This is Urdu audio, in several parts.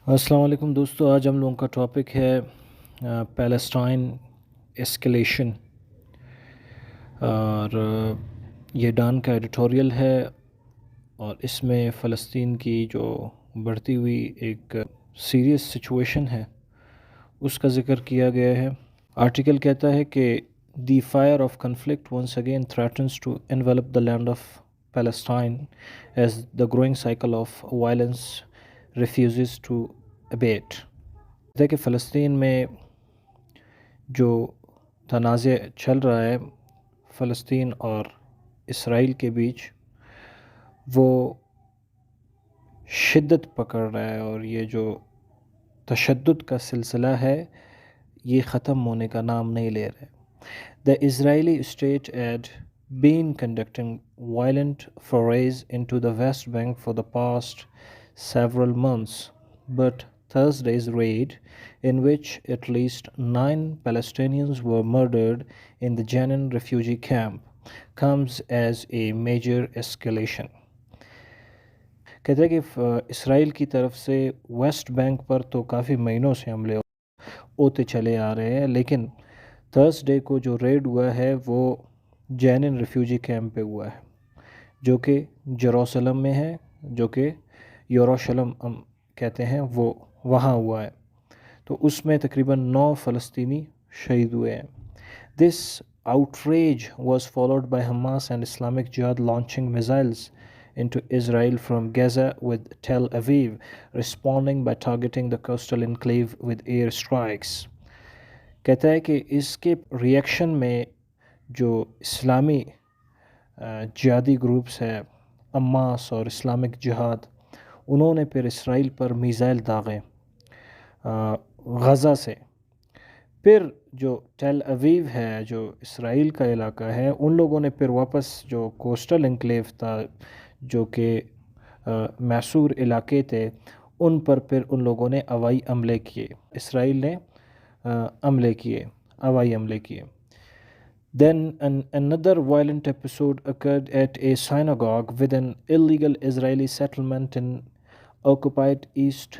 السلام علیکم دوستو، آج ہم لوگوں کا ٹاپک ہے پیلسٹائن ایسکیلیشن، اور یہ ڈان کا ایڈیٹوریل ہے، اور اس میں فلسطین کی جو بڑھتی ہوئی ایک سیریس سچویشن ہے اس کا ذکر کیا گیا ہے۔ آرٹیکل کہتا ہے کہ the fire of conflict once again threatens to envelop the land of Palestine as the growing cycle of violence refuses to abate. ہے کہ فلسطین میں جو تنازع چل رہا ہے فلسطین اور اسرائیل کے بیچ، وہ شدت پکڑ رہا ہے، اور یہ جو تشدد کا سلسلہ ہے یہ ختم ہونے کا نام نہیں لے رہے۔ The Israeli state had been conducting violent forays into the West Bank for the past several months, but Thursday's raid, in which at least 9 Palestinians were murdered in the Jenin refugee camp, comes as a major escalation. کہتے ہیں کہ اسرائیل کی طرف سے ویسٹ بینک پر تو کافی مہینوں سے حملے ہوتے چلے آ رہے ہیں، لیکن تھرسڈے کو جو ریڈ ہوا ہے وہ جینن ریفیوجی کیمپ پہ ہوا ہے، جو کہ جروسلم میں ہے، جو کہ یروشلم ہم کہتے ہیں، وہ وہاں ہوا ہے۔ تو اس میں تقریباً 9 فلسطینی شہید ہوئے ہیں۔ دس outrage was followed by Hamas and Islamic Jihad launching missiles into Israel from Gaza, with Tel Aviv responding by targeting the coastal enclave with air strikes. کہتا ہے کہ اس کے ریئیکشن میں جو اسلامی جہادی گروپس ہیں، حماس اور اسلامک جہاد، انہوں نے پھر اسرائیل پر میزائل داغے غزہ سے۔ پھر جو ٹیل اویو ہے، جو اسرائیل کا علاقہ ہے، ان لوگوں نے پھر واپس جو کوسٹل انکلیو تھا، جو کہ محصور علاقے تھے، ان پر پھر ان لوگوں نے ہوائی حملے کیے، اسرائیل نے حملے کیے، ہوائی حملے کیے۔ Then another violent episode occurred at a synagogue with an illegal Israeli settlement in occupied East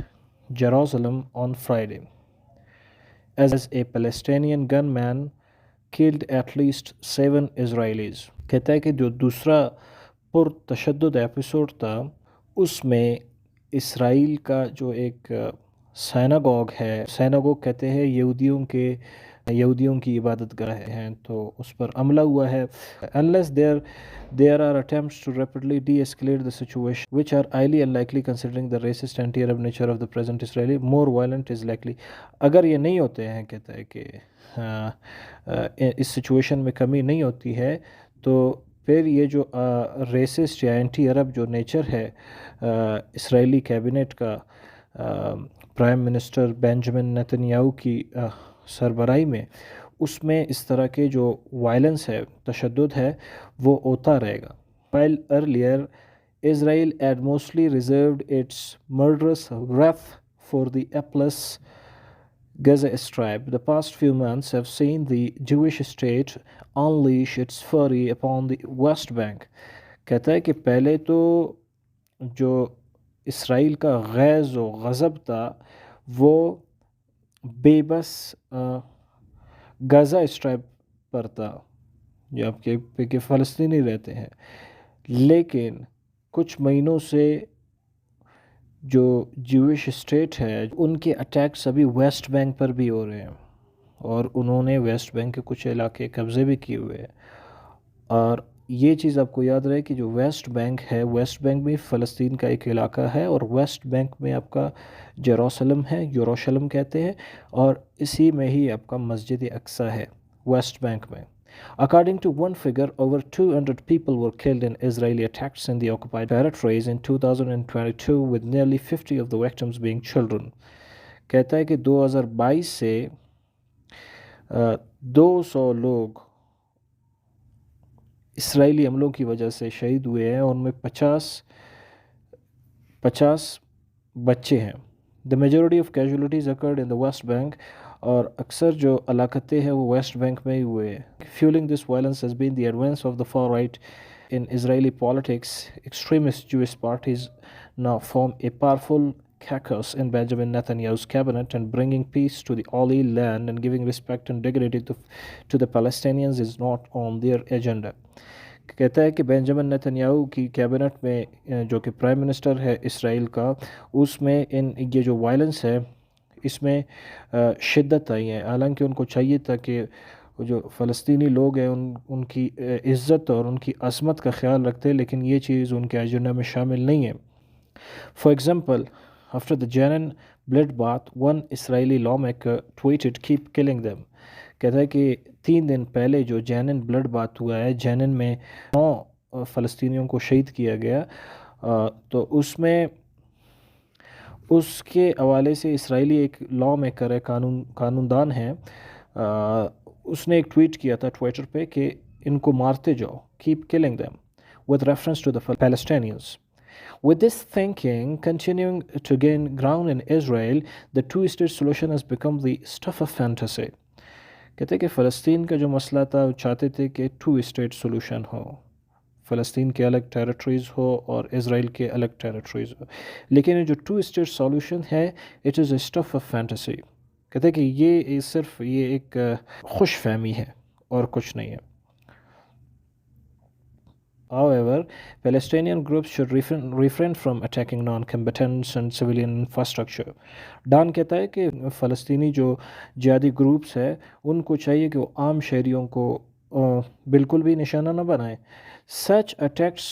Jerusalem on Friday, as a Palestinian gunman killed at least 7 Israelis. کہتا ہے کہ جو دوسرا پرتشدد ایپیسوڈ تھا، اس میں اسرائیل کا جو ایک سیناگوگ ہے، سیناگوگ کہتے ہیں یہودیوں کی عبادت گاہ ہیں، تو اس پر حملہ ہوا ہے۔ Unless there are attempts to rapidly de-escalate the situation, which are highly unlikely considering the racist anti-Arab nature of the present Israeli, more violent is likely. اگر یہ نہیں ہوتے ہیں، کہتا ہے کہ اس سچویشن میں کمی نہیں ہوتی ہے، تو پھر یہ جو ریسسٹ یا اینٹی عرب جو نیچر ہے اسرائیلی کیبنٹ کا، پرائم منسٹر بینجامن نیتن یاہو کی سربراہی میں، اس میں اس طرح کے جو وائلنس ہے، تشدد ہے، وہ ہوتا رہے گا۔ While earlier Israel had mostly reserved its murderous wrath for the hapless Gaza Strip, the past few months have seen the Jewish state unleash its fury upon the West Bank. کہتا ہے کہ پہلے تو جو اسرائیل کا غیظ و غضب تھا وہ بے بس غزہ اسٹرائپ پر تھا، جو آپ کے فلسطینی رہتے ہیں، لیکن کچھ مہینوں سے جو جوش اسٹیٹ ہے ان کے اٹیکس ابھی ویسٹ بینک پر بھی ہو رہے ہیں، اور انہوں نے ویسٹ بینک کے کچھ علاقے قبضے بھی کیے ہوئے ہیں۔ اور یہ چیز آپ کو یاد رہے کہ جو ویسٹ بینک ہے، ویسٹ بینک میں فلسطین کا ایک علاقہ ہے، اور ویسٹ بینک میں آپ کا جروسلم ہے، یروشلم کہتے ہیں، اور اسی میں ہی آپ کا مسجد اقصی ہے ویسٹ بینک میں۔ According to one figure, over 200 people were killed in Israeli attacks in the occupied territories in 2022, with nearly 50 of the victims being children. کہتا ہے کہ 2022 سے 200 لوگ اسرائیلی حملوں کی وجہ سے شہید ہوئے ہیں، اور ان میں 50 بچے ہیں۔ The majority of casualties occurred in the West Bank، اور اکثر جو ہلاکتیں ہیں وہ ویسٹ بینک میں ہی ہوئے ہیں۔ Fueling this violence has been the advance of the far right in Israeli politics. Extremist Jewish parties now form a powerful caucus in Benjamin Netanyahu's cabinet and bringing peace to the Holy Land and giving respect and dignity to the Palestinians is not on their agenda. کہتا ہے کہ بینجامن نیتنیاہو کی کیبنٹ میں جو کہ پرائم منسٹر ہے اسرائیل کا، اس میں یہ جو وائلنس ہے اس میں شدت آئی ہے، حالانکہ ان کو چاہیے تھا کہ جو فلسطینی لوگ ہیں ان کی عزت اور ان کی عظمت کا خیال رکھتے، لیکن یہ چیز ان کے ایجنڈا میں شامل نہیں ہے۔ For example, after the Jenin bloodbath, one Israeli lawmaker tweeted, "Keep killing them." کہتا ہے کہ 3 دن پہلے جو جینن بلڈ بات ہوا ہے، جینن میں 9 فلسطینیوں کو شہید کیا گیا، تو اس میں اس کے حوالے سے اسرائیلی ایک لا میکر ہے، قانون دان ہے، اس نے ایک ٹویٹ کیا تھا ٹویٹر پہ کہ ان کو مارتے جاؤ، keep killing them, with reference to the Palestinians. With this thinking continuing to gain ground in Israel, the two-state solution has become the stuff of fantasy. کہتے ہیں کہ فلسطین کا جو مسئلہ تھا وہ چاہتے تھے کہ 2 اسٹیٹ سولوشن ہو، فلسطین کے الگ ٹیریٹریز ہو اور اسرائیل کے الگ ٹیریٹریز ہو، لیکن یہ جو 2 اسٹیٹ سولوشن ہے it is a stuff of fantasy. کہتے ہیں کہ یہ صرف ایک خوش فہمی ہے اور کچھ نہیں ہے. However, Palestinian groups should refrain from attacking non-combatants and civilian infrastructure. Dawn کہتا ہے کہ فلسطینی جو جہادی گروپس ہے ان کو چاہیے کہ وہ عام شہریوں کو بالکل بھی نشانہ نہ بنائیں. Such attacks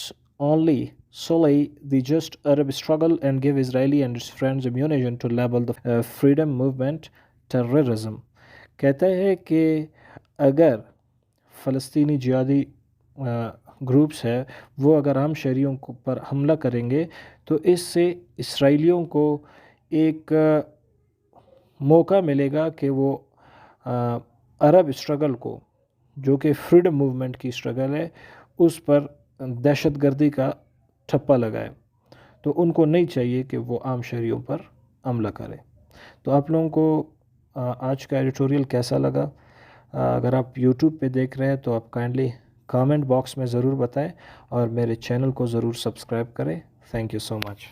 only sully the just Arab struggle and give Israeli and its friends ammunition to label the freedom movement terrorism. کہتا ہے کہ اگر فلسطینی جہادی گروپس ہے وہ اگر عام شہریوں پر حملہ کریں گے تو اس سے اسرائیلیوں کو ایک موقع ملے گا کہ وہ عرب اسٹرگل کو، جو کہ فریڈم موومنٹ کی اسٹرگل ہے، اس پر دہشت گردی کا ٹھپا لگائے. تو ان کو نہیں چاہیے کہ وہ عام شہریوں پر حملہ کرے. تو آپ لوگوں کو آج کا ایڈیٹوریل کیسا لگا؟ اگر آپ یوٹیوب پہ دیکھ رہے ہیں تو آپ کائنڈلی کامنٹ باکس میں ضرور بتائیں اور میرے چینل کو ضرور سبسکرائب کریں. Thank you so much.